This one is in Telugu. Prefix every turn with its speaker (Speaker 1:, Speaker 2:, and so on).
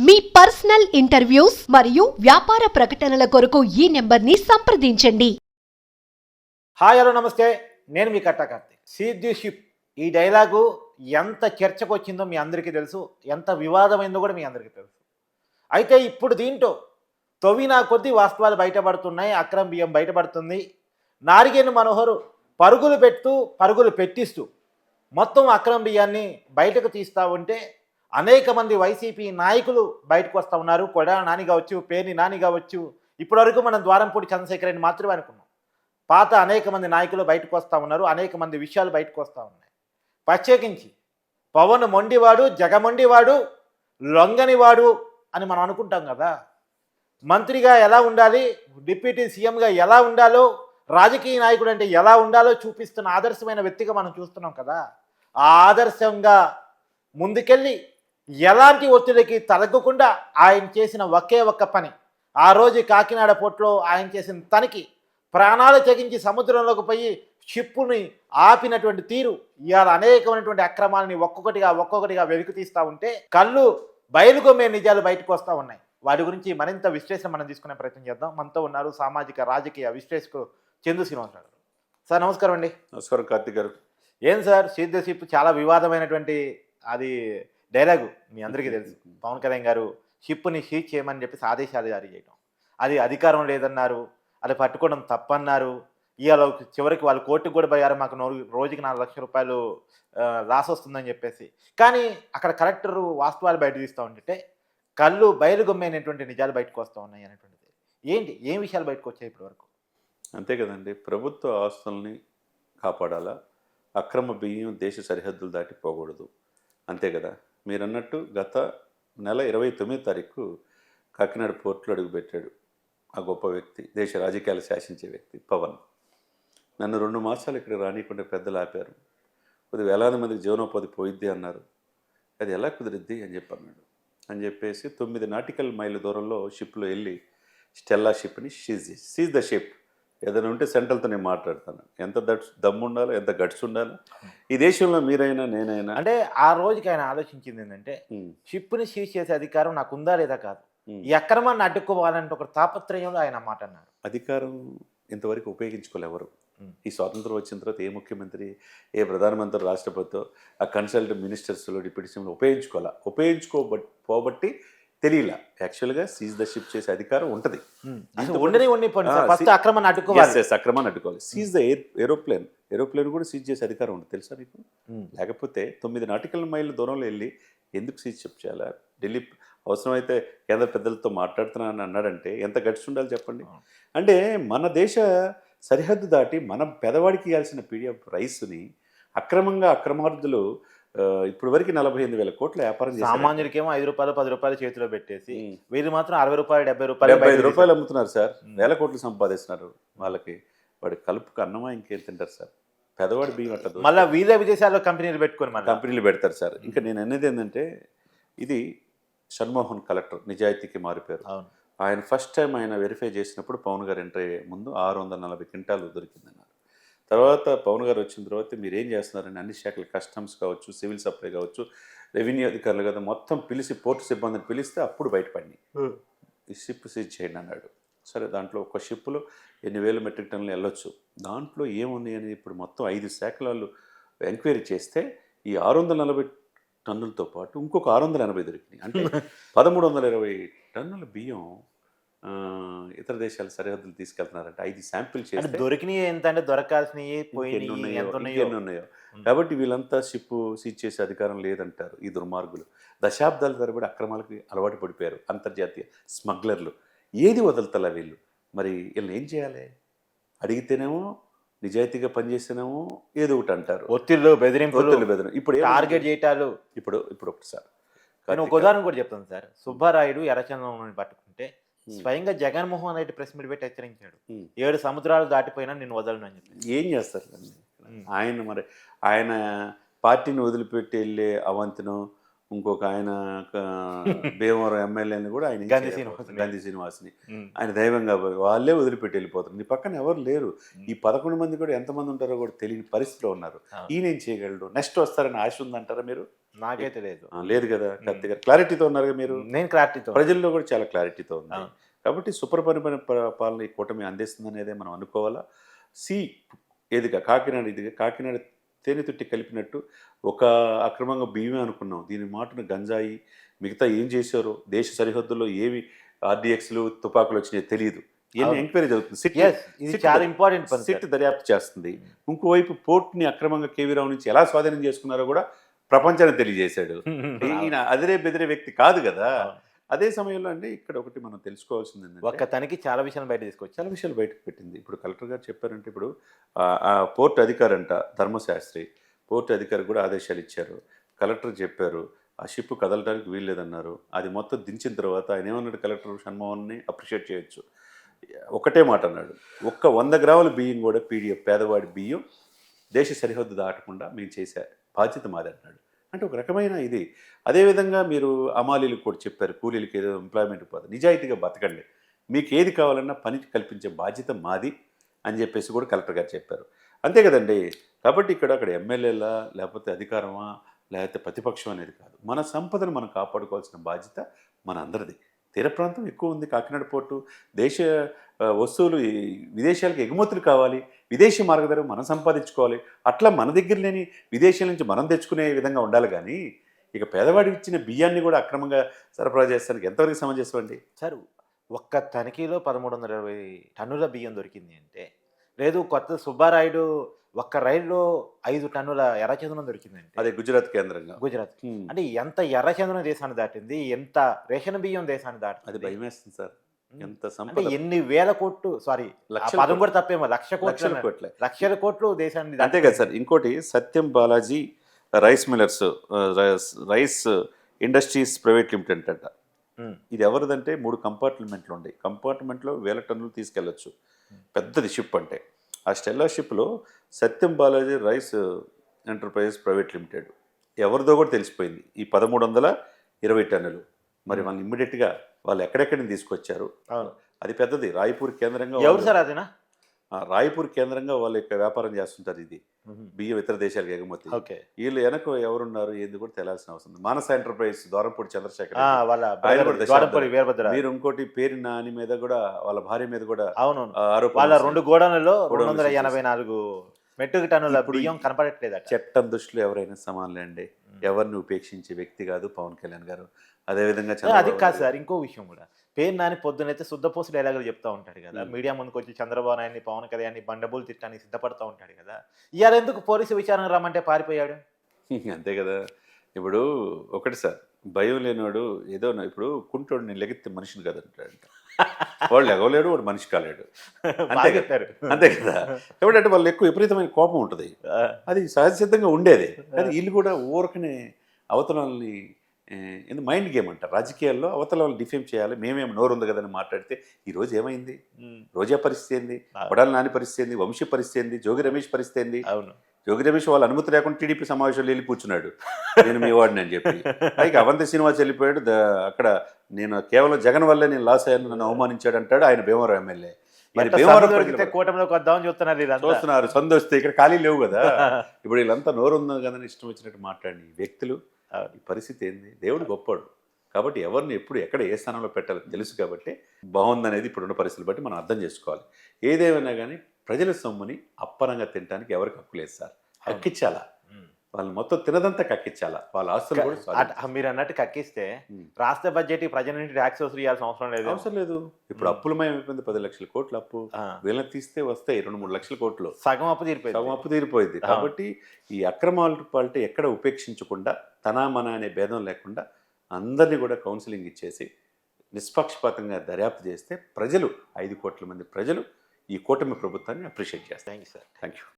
Speaker 1: మీ పర్సనల్ ఇంటర్వ్యూస్ మరియు వ్యాపార ప్రకటనల కొరకు ఈ నెంబర్ని సంప్రదించండి.
Speaker 2: హాయ్ హలో నమస్తే, నేను మీ కట్టా కార్తీక్. సీజ్ ది షిప్ ఈ డైలాగు ఎంత చర్చకు వచ్చిందో మీ అందరికీ తెలుసు, ఎంత వివాదమైందో కూడా మీ అందరికీ తెలుసు. అయితే ఇప్పుడు దీంట్లో తొవ్వినా కొద్దీ వాస్తవాలు బయటపడుతున్నాయి, అక్రమ బియ్యం బయటపడుతుంది. నారిగేని మనోహర్ పరుగులు పెట్టిస్తూ మొత్తం అక్రమ బియ్యాన్ని బయటకు తీస్తూ ఉంటే అనేక మంది వైసీపీ నాయకులు బయటకు వస్తూ ఉన్నారు. కొడాల నాని కావచ్చు, పేర్ని నాని కావచ్చు, ఇప్పటివరకు మనం ద్వారంపూడి చంద్రశేఖర్ రెడ్డి మాత్రమే అనుకున్నాం. పాత అనేక మంది నాయకులు బయటకు వస్తూ ఉన్నారు, అనేక మంది విషయాలు బయటకు వస్తూ ఉన్నాయి. ప్రత్యేకించి పవన్ మొండివాడు, జగమొండివాడు, లొంగనివాడు అని మనం అనుకుంటాం కదా. మంత్రిగా ఎలా ఉండాలి, డిప్యూటీ సీఎంగా ఎలా ఉండాలో, రాజకీయ నాయకుడు అంటే ఎలా ఉండాలో చూపిస్తున్న ఆదర్శమైన వ్యక్తిగా మనం చూస్తున్నాం కదా. ఆ ఆదర్శంగా ముందుకెళ్ళి ఎలాంటి ఒత్తిడికి తలగ్గకుండా ఆయన చేసిన ఒకే ఒక్క పని, ఆ రోజు కాకినాడ పోర్టులో ఆయన చేసిన తనిఖీ, ప్రాణాలు తెగించి సముద్రంలోకి పోయి షిప్పుని ఆపినటువంటి తీరు, ఇవాళ అనేకమైనటువంటి అక్రమాలని ఒక్కొక్కటిగా వెలికి తీస్తూ ఉంటే కళ్ళు బయలుగొమ్మే నిజాలు బయటకు వస్తూ ఉన్నాయి. వాటి గురించి మరింత విశ్లేషణ మనం తీసుకునే ప్రయత్నం చేద్దాం. మనతో ఉన్నారు సామాజిక రాజకీయ విశ్లేషకులు చందు శ్రీనివాస్ గారు. సార్ నమస్కారం అండి.
Speaker 3: నమస్కారం కార్తీక్ గారు.
Speaker 2: ఏం సార్, సీజ్ ది షిప్ చాలా వివాదమైనటువంటి అది డైలాగు మీ అందరికీ తెలుసు. పవన్ కళ్యాణ్ గారు షిప్ని సీజ్ చేయమని చెప్పేసి ఆదేశాలు జారీ చేయడం, అది అధికారం లేదన్నారు, అది పట్టుకోవడం తప్పన్నారు. ఇవాళ చివరికి వాళ్ళు కోర్టుకు కూడా పోయారు, మాకు రోజుకి 4 లక్షల రూపాయలు లాస్ వస్తుందని చెప్పేసి. కానీ అక్కడ కలెక్టర్ వాస్తవాలు బయట తీస్తూ ఉంటే కళ్ళు బయలుగొమ్మైనటువంటి నిజాలు బయటకు వస్తూ ఉన్నాయి అనేటువంటిది ఏంటి, ఏం విషయాలు బయటకు వచ్చాయి ఇప్పటి వరకు?
Speaker 3: అంతే కదండి, ప్రభుత్వ ఆస్తుల్ని కాపాడాలా, అక్రమ బియ్యం దేశ సరిహద్దులు దాటి పోకూడదు, అంతే కదా. మీరు అన్నట్టు గత నెల 29వ తారీఖు కాకినాడ పోర్టులో అడుగుపెట్టాడు ఆ గొప్ప వ్యక్తి, దేశ రాజకీయాలు శాసించే వ్యక్తి పవన్. నన్ను 2 మాసాలు ఇక్కడ రానియకుండా పెద్దలు ఆపారు, కొద్ది వేలాది మందికి జీవనోపాధి పోయిద్ది అన్నారు. అది ఎలా కుదిరిద్ది అని చెప్పన్నాడు అని చెప్పేసి 9 నాటికల్ మైళ్ళ దూరంలో షిప్లో వెళ్ళి స్టెల్లా షిప్ని సీజ్ ద షిప్. ఏదైనా ఉంటే సెంట్రల్తో నేను మాట్లాడతాను, ఎంత దమ్ము ఉండాలో, ఎంత గట్స్ ఉండాలో. ఈ దేశంలో మీరైనా నేనైనా
Speaker 2: అంటే ఆ రోజుకి ఆయన ఆలోచించింది ఏంటంటే షిప్ని సీజ్ చేసే అధికారం నాకు ఉందా లేదా కాదు, ఈ అక్రమాన్ని అడ్డుకోవాలంటే ఒక తాపత్రయంలో ఆయన మాట అన్నారు.
Speaker 3: అధికారం ఇంతవరకు ఉపయోగించుకోలేవరు. ఈ స్వాతంత్రం వచ్చిన తర్వాత ఏ ముఖ్యమంత్రి, ఏ ప్రధానమంత్రి, రాష్ట్రపతితో ఆ కన్సల్ట్ మినిస్టర్స్లో డిప్యూటీ సీఎంలో ఉపయోగించుకోబట్టి తెలియలా. యాక్చువల్గా సీజ్ ద షిప్ చేసే అధికారం ఉంటుంది.
Speaker 2: అక్రమాన్ని
Speaker 3: అడ్డుకోవాలి. సీజ్ ద ఏరోప్లేన్ కూడా సీజ్ చేసే అధికారం ఉంటుంది, తెలుసా మీకు? లేకపోతే 9 నాటికల్ మైళ్ళ దూరంలో వెళ్ళి ఎందుకు సీజ్ షిప్ చేయాలా? ఢిల్లీ అవసరమైతే కేంద్ర పెద్దలతో మాట్లాడుతున్నానని అన్నాడంటే ఎంత గట్స్ ఉండాలి చెప్పండి. అంటే మన దేశ సరిహద్దు దాటి మన పెదవాడికి ఇవ్వాల్సిన పీడిఎఫ్ రైస్ని అక్రమార్థులు ఇప్పుడు వరకు 48,000 కోట్ల వ్యాపారం చేస్తారు.
Speaker 2: సామాన్యుడికేమో 5 రూపాయలు 10 రూపాయలు చేతిలో పెట్టేసి వీళ్ళు మాత్రం 60 రూపాయలు
Speaker 3: 75 రూపాయలు అమ్ముతున్నారు సార్. 1000 కోట్లు సంపాదిస్తున్నారు. వాళ్ళకి వాడి కలుపుకు అన్నమా ఇంకేం తింటారు సార్? పెదవాడి బియ్యం అట్లా
Speaker 2: మళ్ళీ వీళ్ళ విదేశాల్లో కంపెనీలు
Speaker 3: పెడతారు సార్. ఇంకా నేను అనేది ఏంటంటే, ఇది షణ్మోహన్ కలెక్టర్ నిజాయితీకి మారిపోయారు. ఆయన ఫస్ట్ టైం ఆయన వెరిఫై చేసినప్పుడు పవన్ గారు ఎంటర్ అయ్యే ముందు 640 క్వింటాలు దొరికిందన్నారు. తర్వాత పవన్ గారు వచ్చిన తర్వాత మీరు ఏం చేస్తున్నారని అన్ని శాఖలు, కస్టమ్స్ కావచ్చు, సివిల్ సప్లై కావచ్చు, రెవెన్యూ అధికారులు కదా మొత్తం పిలిచి పోర్టు సిబ్బందిని పిలిస్తే అప్పుడు బయటపడినాయి. ఈ షిప్ సీజ్ చేయండి అన్నాడు. సరే, దాంట్లో ఒక షిప్లో ఎన్ని వేల మెట్రిక్ టన్నులు వెళ్ళొచ్చు, దాంట్లో ఏముంది అని ఇప్పుడు మొత్తం 5 శాఖల వాళ్ళు ఎంక్వైరీ చేస్తే ఈ 640 టన్నులతో పాటు ఇంకొక 680 దొరికినాయి. అంటే 1320 టన్నుల బియ్యం ఇతర దేశాల సరిహద్దులు తీసుకెళ్తున్నారంటే 5 శాంపిల్ చేసి
Speaker 2: దొరికినాయి ఎంత అంటే దొరకాల్సినవి
Speaker 3: ఉన్నాయో. కాబట్టి వీళ్ళంతా షిప్ సీజ్ చేసే అధికారం లేదంటారు ఈ దుర్మార్గులు. దశాబ్దాల తరబడి అక్రమాలకి అలవాటు పడిపోయారు అంతర్జాతీయ స్మగ్లర్లు. ఏది వదలతలా వీళ్ళు. మరి వీళ్ళని ఏం చేయాలి? అడిగితేనేమో నిజాయితీగా పనిచేస్తేనేమో ఏదో ఒకటి అంటారు, ఒత్తిళ్ళు బెదిరింపులు. ఇప్పుడు
Speaker 2: టార్గెట్ చేయటాలు.
Speaker 3: ఇప్పుడు ఒకసారి
Speaker 2: ఒక ఉదాహరణ కూడా చెప్తాను సార్. సుబ్బారాయుడు ఎర్రచంద్రం పట్టుకుంటే స్వయంగా జగన్మోహన్ రెడ్డి ప్రెస్ మీట్ పెట్టి హెచ్చరించాడు, 7 సముద్రాలు దాటిపోయినా నేను వదలను అని చెప్పి.
Speaker 3: ఏం చేస్తారు ఆయన పార్టీని వదిలిపెట్టి వెళ్ళే అవంతిను, ఇంకొక ఆయన భీమవరం ఎమ్మెల్యేని కూడా ఆయన గంధి శ్రీనివాస్ని ఆయన దైవంగా వాళ్ళే వదిలిపెట్టి వెళ్ళిపోతారు. నీ పక్కన ఎవరు లేరు. ఈ 11 మంది కూడా ఎంతమంది ఉంటారో కూడా తెలియని పరిస్థితిలో ఉన్నారు. ఈయనేం చేయగలడు? నెక్స్ట్ వస్తారని ఆశ ఉందంటారా మీరు?
Speaker 2: నాకైతే లేదు.
Speaker 3: లేదు కదా కత్తి గారు, క్లారిటీతో ఉన్నారు కదా మీరు.
Speaker 2: నేను క్లారిటీతో
Speaker 3: ప్రజల్లో కూడా చాలా క్లారిటీతో ఉంది.
Speaker 2: అవును.
Speaker 3: కాబట్టి సుపరిపాలన పాలన ఈ కూటమి అందిస్తుంది అనేది మనం అనుకోవాలా. సి ఏదిగా కాకినాడ, ఇదిగా కాకినాడ తేనెతుట్టి కలిపినట్టు ఒక అక్రమంగా బియ్యమే అనుకున్నాం, దీని మాటను గంజాయి మిగతా ఏం చేశారో, దేశ సరిహద్దుల్లో ఏవి ఆర్డిఎక్స్లు తుపాకులు వచ్చినాయో తెలియదు. ఇవన్నీ ఎంక్వైరీ జరుగుతుంది.
Speaker 2: ఇది చాలా ఇంపార్టెంట్ పని.
Speaker 3: సిట్ దర్యాప్తు చేస్తుంది. ఇంకోవైపు పోర్ట్ని అక్రమంగా కేవీ రావు నుంచి ఎలా స్వాధీనం చేసుకున్నారో కూడా ప్రపంచానికి తెలియజేశాడు. ఈయన అదిరే బెదిరే వ్యక్తి కాదు కదా. అదే సమయంలో అండి ఇక్కడ ఒకటి మనం తెలుసుకోవాల్సింది ఏంటంటే,
Speaker 2: ఒక్క తనకి చాలా విషయాలు బయట తీసుకొచ్చి
Speaker 3: చాలా విషయాలు బయటకు పెట్టింది. ఇప్పుడు కలెక్టర్ గారు చెప్పారంటే, ఇప్పుడు ఆ పోర్ట్ అధికారి అంట ధర్మశాస్త్రి, పోర్ట్ అధికారి కూడా ఆదేశాలు ఇచ్చారు. కలెక్టర్ చెప్పారు ఆ షిప్ కదలడానికి వీల్లేదన్నారు. అది మొత్తం దించిన తర్వాత ఆయన ఏమన్నాడు, కలెక్టర్ షణ్మోహన్ని అప్రిషియేట్ చేయొచ్చు. ఒకటే మాట అన్నాడు, ఒక్క 100 గ్రాముల బియ్యం కూడా పీడిఎఫ్ పేదవాడి బియ్యం దేశ సరిహద్దు దాటకుండా మేము చేసే బాధ్యత మాది అన్నాడు. అంటే ఒక రకమైన ఇది. అదేవిధంగా మీరు అమాలీలకు కూడా చెప్పారు, కూలీలకి ఏదో ఎంప్లాయ్మెంట్ పోదు, నిజాయితీగా బతకండి, మీకు ఏది కావాలన్నా పని కల్పించే బాధ్యత మాది అని చెప్పేసి కూడా కలెక్టర్ గారు చెప్పారు. అంతే కదండి. కాబట్టి అక్కడ ఎమ్మెల్యేలా లేకపోతే అధికారమా లేకపోతే ప్రతిపక్షం అనేది కాదు, మన సంపదను మనం కాపాడుకోవాల్సిన బాధ్యత మన అందరిది. తీర ప్రాంతం ఎక్కువ ఉంది కాకినాడ పోర్టు, దేశ వస్తువులు విదేశాలకు ఎగుమతులు కావాలి, విదేశీ మార్గధరం మనం సంపాదించుకోవాలి. అట్లా మన దగ్గర లేని విదేశాల నుంచి మనం తెచ్చుకునే విధంగా ఉండాలి. కానీ ఇక పేదవాడికి ఇచ్చిన బియ్యాన్ని కూడా అక్రమంగా సరఫరా చేస్తానికి ఎంతవరకు సమంజసం అండి?
Speaker 2: సార్, ఒక్క తనిఖీలో 1320 టన్నుల బియ్యం దొరికింది అంటే, లేదు కొత్త సుబ్బారాయుడు ఒక్క రైల్లో 5 టన్నుల ఎర్రచందనం దొరికిందంటే,
Speaker 3: అదే గుజరాత్ కేంద్రంగా.
Speaker 2: గుజరాత్ అంటే ఎంత ఎర్రచందనం దేశాన్ని దాటింది, ఎంత రేషన్ బియ్యం దేశాన్ని దాటింది.
Speaker 3: అది భయమేస్తుంది సార్. ఎంత
Speaker 2: అంటే
Speaker 3: సంపద,
Speaker 2: ఎన్ని వేల కోట్లు, సారీ పదం కూడా తప్పేమో, లక్షల కోట్లు దేశాన్ని
Speaker 3: అంతే కదా సార్. ఇంకోటి Satyam Balaji rice millers rice industries private limited అంట. ఇది ఎవరిదంటే 3 కంపార్ట్మెంట్లు ఉన్నాయి. కంపార్ట్మెంట్లో 1000 టన్నులు తీసుకెళ్ళొచ్చు, పెద్దది షిప్ అంటే. ఆ స్టెల్లా షిప్లో Satyam Balaji rice enterprises private limited ఎవరిదో కూడా తెలిసిపోయింది. ఈ 1320 టన్నులు మరి వాళ్ళు ఇమ్మీడియట్గా వాళ్ళు ఎక్కడెక్కడిని తీసుకొచ్చారు. అది పెద్దది, రాయపూర్ కేంద్రంగా.
Speaker 2: ఎవరు సార్ అదేనా?
Speaker 3: రాయపూర్ కేంద్రంగా వాళ్ళు ఇక్కడ వ్యాపారం చేస్తుంటారు. ఇది బియ్యం ఇతర దేశాలకు ఎగుమతి. వీళ్ళు వెనక ఎవరున్నారు ఏంది కూడా తెలియాల్సిన అవసరం ఉంది. మానస ఎంటర్ప్రైజ్ ద్వారంపూడి చంద్రశేఖర్, మీరు ఇంకోటి పేరు నాని మీద కూడా వాళ్ళ భార్య మీద కూడా
Speaker 2: వాళ్ళ 2 గోడౌన్లలో 284 మెట్రిక్ టన్నుల బియ్యం కనపడట్లేదు.
Speaker 3: చట్టం దృష్టిలో ఎవరైనా సమానులే అండి, ఎవరిని ఉపేక్షించే వ్యక్తి కాదు పవన్ కళ్యాణ్ గారు. అదేవిధంగా
Speaker 2: అది కాదు సార్, ఇంకో విషయం కూడా, పేరు నాని పొద్దునైతే శుద్ధపోసు డైలాగులు చెప్తా ఉంటాడు కదా, మీడియా ముందుకు వచ్చి చంద్రబాబు నాయుడిని పవన్ కళ్యాణ్ని బండబూలు తిట్టడానికి సిద్ధపడతా ఉంటాడు కదా. ఇవాళ ఎందుకు పోలీసు విచారణ రమ్మంటే పారిపోయాడు?
Speaker 3: అంతే కదా. ఇప్పుడు ఒకటి సార్, భయం లేనివాడు ఏదో, ఇప్పుడు కుంటోడు నేను లెగితే మనిషిని కదంటాడంట, వాడు ఎగవలేడు, వాడు మనిషి కాలేడు. అంతే కదా. అంతే కదా. ఎవడంటే వాళ్ళు ఎక్కువ విపరీతమైన కోపం ఉంటుంది, అది సహజ సిద్ధంగా ఉండేది. కానీ వీళ్ళు కూడా ఊరకనే అవతలని మైండ్ గేమ్ అంటారు రాజకీయాల్లో. అవతల వాళ్ళు డిఫేమ్ చేయాలి, మేమేం నోరు ఉంది కదని మాట్లాడితే ఈరోజు ఏమైంది, రోజా పరిస్థితి ఏంది, వడాల నాని పరిస్థితి ఏంది, వంశీ పరిస్థితి ఏంది, జోగి రమేష్ పరిస్థితి ఏంది.
Speaker 2: అవును,
Speaker 3: జోగి రమేష్ వాళ్ళ అనుమతి లేకుండా టీడీపీ సమావేశంలో వెళ్ళి కూర్చున్నాడు, నేను మీ వాడిని అని చెప్పి. పైకి అవంతి శ్రీనివాస్ వెళ్ళిపోయాడు, అక్కడ నేను కేవలం జగన్ వల్లే నేను లాస్ అయ్యాను, నన్ను అవమానించాడు అంటాడు ఆయన భీమవరం ఎమ్మెల్యే.
Speaker 2: కూటమిలోకి వద్దామని
Speaker 3: చూస్తున్నారు, సందోస్తే ఇక్కడ ఖాళీ లేవు కదా. ఇప్పుడు వీళ్ళంతా నోరు ఉంది కదా ఇష్టం వచ్చినట్టు మాట్లాడి వ్యక్తులు. ఈ పరిస్థితి ఏంది, దేవుడు గొప్పడు కాబట్టి ఎవరిని ఎప్పుడు ఎక్కడ ఏ స్థానంలో పెట్టాలో తెలుసు కాబట్టి బాగుందనేది ఇప్పుడున్న పరిస్థితులు బట్టి మనం అర్థం చేసుకోవాలి. ఏదేమైనా కానీ ప్రజల సొమ్ముని అప్పనంగా తినడానికి ఎవరికి హక్కు లేదు సార్. కక్కించాలా, వాళ్ళు మొత్తం తినదంతా కక్కించాలా, వాళ్ళ ఆస్తులు కూడా.
Speaker 2: మీరు అన్నట్టు కక్కిస్తే రాష్ట్ర బడ్జెట్ ప్రజల నుండి ట్యాక్స్ వసూలు చేయాల్సిన అవసరం లేదు.
Speaker 3: ఇప్పుడు అప్పులమయం అయిపోయింది, 10 లక్షల కోట్ల అప్పు. వీళ్ళని తీస్తే వస్తాయి 2-3 లక్షల కోట్లు,
Speaker 2: సగం అప్పు
Speaker 3: తీరిపోయింది. కాబట్టి ఈ అక్రమాల పాలిటీ ఎక్కడ ఉపేక్షించకుండా, తనా మన అనే భేదం లేకుండా అందరినీ కూడా కౌన్సిలింగ్ ఇచ్చేసి నిష్పక్షపాతంగా దర్యాప్తు చేస్తే ప్రజలు 5 కోట్ల మంది ప్రజలు ఈ కూటమి ప్రభుత్వాన్ని అప్రిషియేట్ చేస్తారు.
Speaker 2: Thank you.